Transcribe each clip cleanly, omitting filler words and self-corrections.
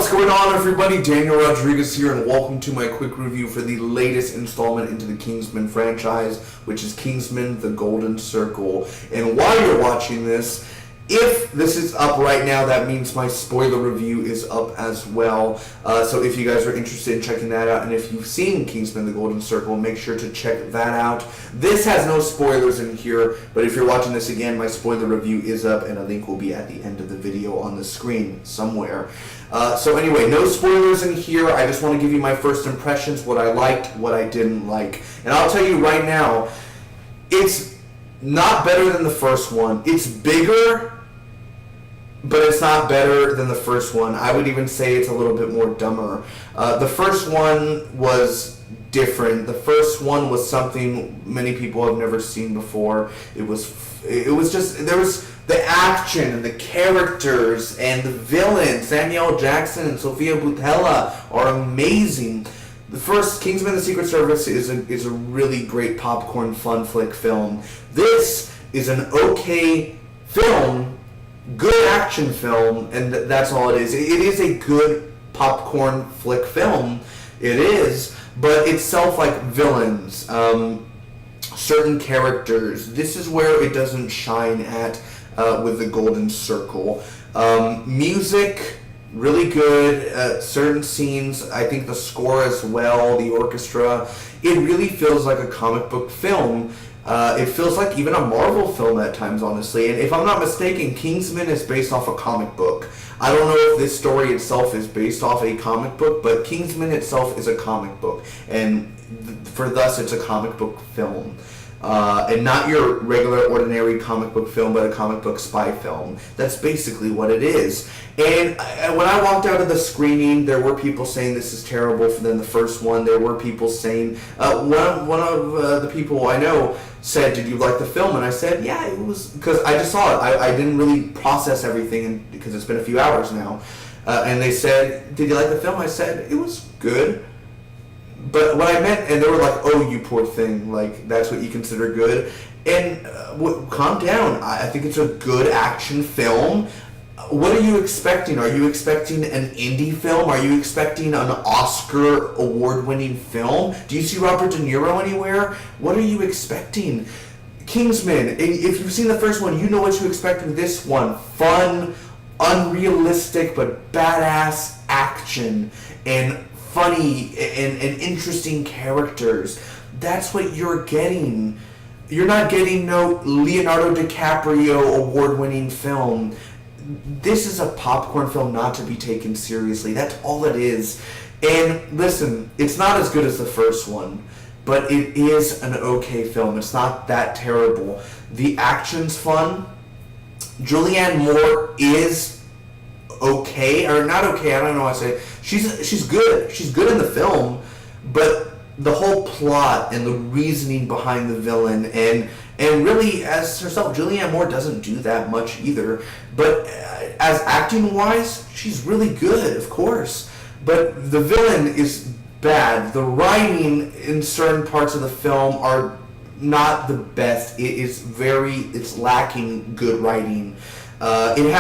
What's going on, everybody? Daniel Rodriguez here, and welcome to my quick review for the latest installment into the Kingsman franchise, which is Kingsman: The Golden Circle. And while you're watching this, if this is up right now, that means my spoiler review is up as well. So if you guys are interested in checking that out, and if you've seen Kingsman: The Golden Circle, make sure to check that out. This has no spoilers in here, but if you're watching this again, my spoiler review is up, and a link will be at the end of the video on the screen somewhere. So anyway, no spoilers in here. I just want to give you my first impressions, what I liked, what I didn't like. And I'll tell you right now, it's not better than the first one. It's bigger, but it's not better than the first one. I would even say it's a little bit more dumber. The first one was different. The first one was something many people have never seen before. It was just, there was the action and the characters and the villains. Samuel Jackson and Sofia Boutella are amazing. The first, Kingsman: The Secret Service, is a really great popcorn fun flick film. This is an okay film, good action film, and that's all it is. It is a good popcorn flick film. It is, but itself, like Villians, certain characters, this is where it doesn't shine at with The Golden Circle. Music, really good. Certain scenes, I think the score as well, the orchestra, it really feels like a comic book film. It feels like even a Marvel film at times, honestly. And if I'm not mistaken, Kingsman is based off a comic book. I don't know if this story itself is based off a comic book, but Kingsman itself is a comic book. And for thus, it's a comic book film. And not your regular, ordinary comic book film, but a comic book spy film. That's basically what it is. And when I walked out of the screening, there were people saying this is terrible than the first one. There were people saying, one of the people I know said, "Did you like the film?" And I said, "Yeah, it was," because I just saw it. I didn't really process everything because it's been a few hours now. And they said, "Did you like the film?" I said, "It was good." But what I meant, and they were like, "Oh, you poor thing, like, that's what you consider good?" And calm down. I think it's a good action film. What are you expecting? Are you expecting an indie film? Are you expecting an Oscar award-winning film? Do you see Robert De Niro anywhere? What are you expecting? Kingsman, if you've seen the first one, you know what you expect with this one. Fun, unrealistic, but badass action, and funny and interesting characters. That's what you're getting. You're not getting no Leonardo DiCaprio award-winning film. This is a popcorn film not to be taken seriously. That's all it is. And listen, it's not as good as the first one, but it is an okay film. It's not that terrible. The action's fun. Jullian Moore is okay, or not okay, I don't know what I say. She's good. She's good in the film, but the whole plot and the reasoning behind the villain and really as herself, Jullian Moore doesn't do that much either. But as acting wise, she's really good, of course. But the villain is bad. The writing in certain parts of the film are not the best. It's lacking good writing. It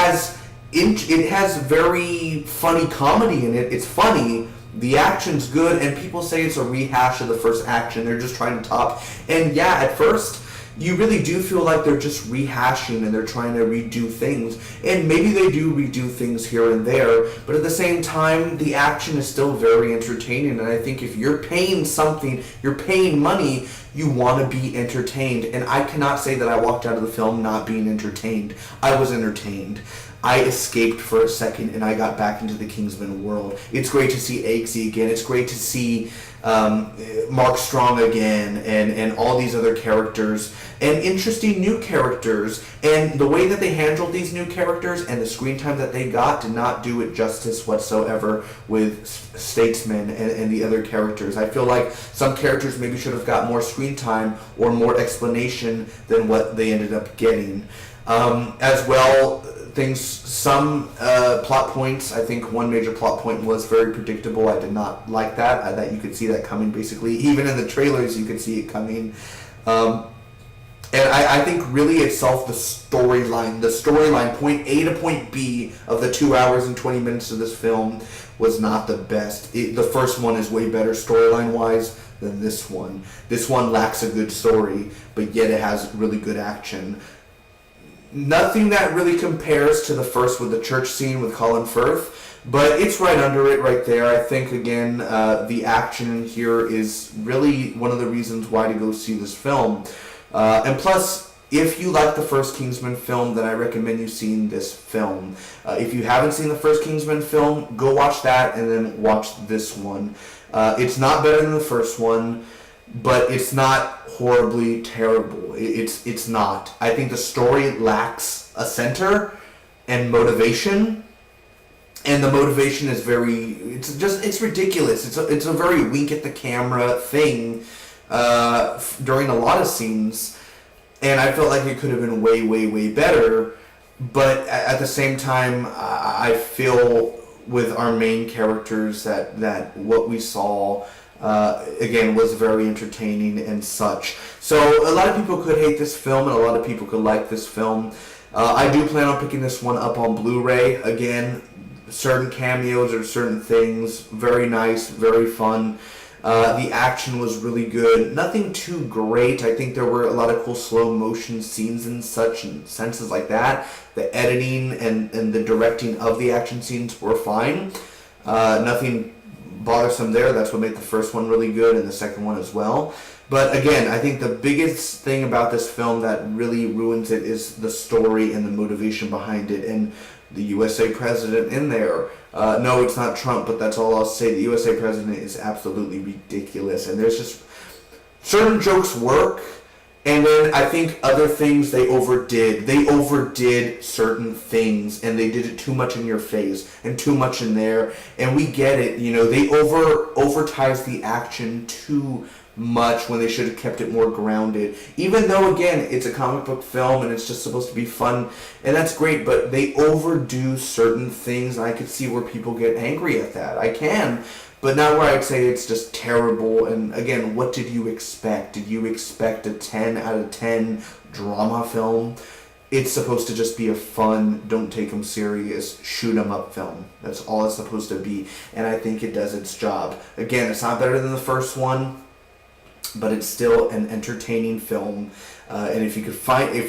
has very funny comedy in it. It's funny. The action's good, and people say it's a rehash of the first action. They're just trying to top. And yeah, at first, you really do feel like they're just rehashing and they're trying to redo things. And maybe they do redo things here and there, but at the same time, the action is still very entertaining. And I think if you're paying something, you're paying money, you want to be entertained. And I cannot say that I walked out of the film not being entertained. I was entertained. I escaped for a second and I got back into the Kingsman world. It's great to see Eggsy again. It's great to see Mark Strong again and all these other characters and interesting new characters. And the way that they handled these new characters and the screen time that they got did not do it justice whatsoever with Statesman and the other characters. I feel like some characters maybe should have got more screen time or more explanation than what they ended up getting. As well, some plot points, I think one major plot point was very predictable. I did not like that. That you could see that coming, basically. Even in the trailers, you could see it coming. And I think really itself, the storyline, point A to point B of the 2 hours and 20 minutes of this film was not the best. The first one is way better storyline-wise than this one. This one lacks a good story, but yet it has really good action. Nothing that really compares to the first with the church scene with Collin Firth, but it's right under it right there. I think, again, the action here is really one of the reasons why to go see this film. And plus, if you like the first Kingsman film, then I recommend you seeing this film. If you haven't seen the first Kingsman film, go watch that and then watch this one. It's not better than the first one, but it's not horribly terrible. It's not. I think the story lacks a center and motivation. And the motivation is it's ridiculous. It's a very wink at the camera thing during a lot of scenes, and I felt like it could have been way, way, way better. But at the same time, I feel with our main characters that what we saw again was very entertaining and such. So a lot of people could hate this film, and a lot of people could like this film. I do plan on picking this one up on Blu-ray again. Certain cameos or certain things, very nice, very fun. The action was really good. Nothing too great. I think there were a lot of cool slow motion scenes and such and senses like that. The editing and the directing of the action scenes were fine. Nothing bothersome there. That's what made the first one really good and the second one as well. But again, I think the biggest thing about this film that really ruins it is the story and the motivation behind it. And the USA president in there. No, it's not Trump, but that's all I'll say. The USA president is absolutely ridiculous. And there's just certain jokes work, and then I think other things they overdid. They overdid certain things, and they did it too much in your face and too much in there. And we get it, they overtized the action too much when they should have kept it more grounded. Even though, again, it's a comic book film and it's just supposed to be fun, and that's great, but they overdo certain things, and I could see where people get angry at that. I can, but not where I'd say it's just terrible. And again, what did you expect? Did you expect a 10 out of 10 drama film? It's supposed to just be a fun, don't take them serious, shoot 'em up film. That's all it's supposed to be, and I think it does its job. Again, it's not better than the first one, but it's still an entertaining film. And if you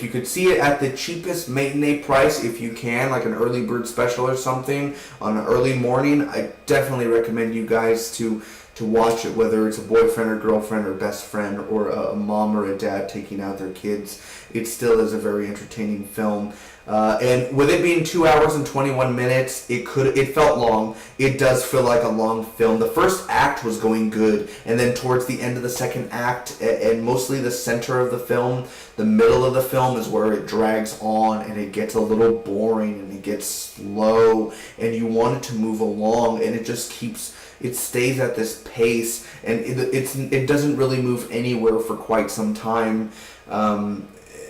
could see it at the cheapest matinee price, if you can, like an early bird special or something on an early morning, I definitely recommend you guys to watch it, whether it's a boyfriend or girlfriend or best friend or a mom or a dad taking out their kids. It still is a very entertaining film. And with it being 2 hours and 21 minutes, it felt long. It does feel like a long film. The first act was going good, and then towards the end of the second act, and mostly the center of the film, the middle of the film is where it drags on, and it gets a little boring, and it gets slow, and you want it to move along, and it stays at this pace, and it doesn't really move anywhere for quite some time.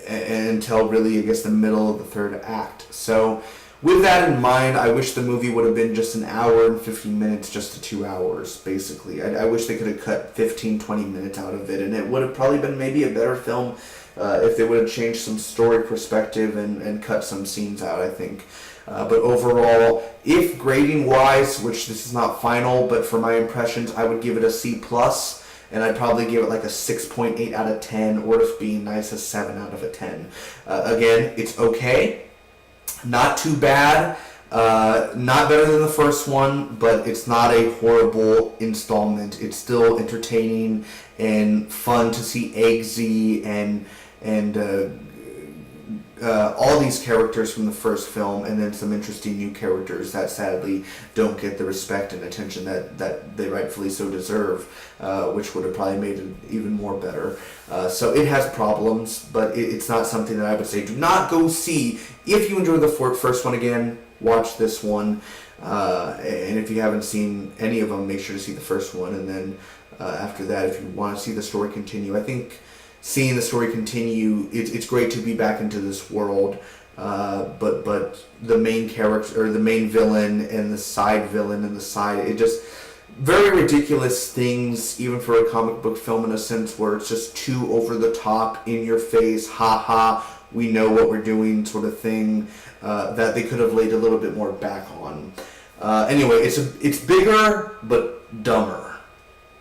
Until really, I guess, the middle of the third act. So with that in mind, I wish the movie would have been just an hour and 15 minutes, just to 2 hours, basically. I wish they could have cut 15, 20 minutes out of it, and it would have probably been maybe a better film if they would have changed some story perspective and cut some scenes out, I think. But overall, if grading-wise, which this is not final, but for my impressions, I would give it a C+. And I'd probably give it like a 6.8 out of 10, or if being nice, a 7 out of a 10. Again, it's okay. Not too bad. Not better than the first one, but it's not a horrible installment. It's still entertaining and fun to see Eggsy and all these characters from the first film, and then some interesting new characters that sadly don't get the respect and attention that they rightfully so deserve, which would have probably made it even more better. So it has problems, but it's not something that I would say do not go see. If you enjoyed the first one, again, watch this one. And if you haven't seen any of them, make sure to see the first one, and then after that, if you want to see the story continue, I think seeing the story continue, it's great to be back into this world, but the main character, or the main villain, and the side villain, and the side, very ridiculous things, even for a comic book film, in a sense where it's just too over the top, in your face, ha ha, we know what we're doing sort of thing, that they could have laid a little bit more back on. Anyway, it's bigger but dumber,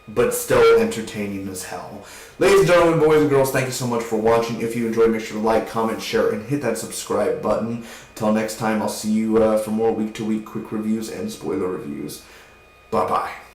but still entertaining as hell. Ladies and gentlemen, boys and girls, thank you so much for watching. If you enjoyed, make sure to like, comment, share, and hit that subscribe button. Till next time, I'll see you for more week-to-week quick reviews and spoiler reviews. Bye-bye.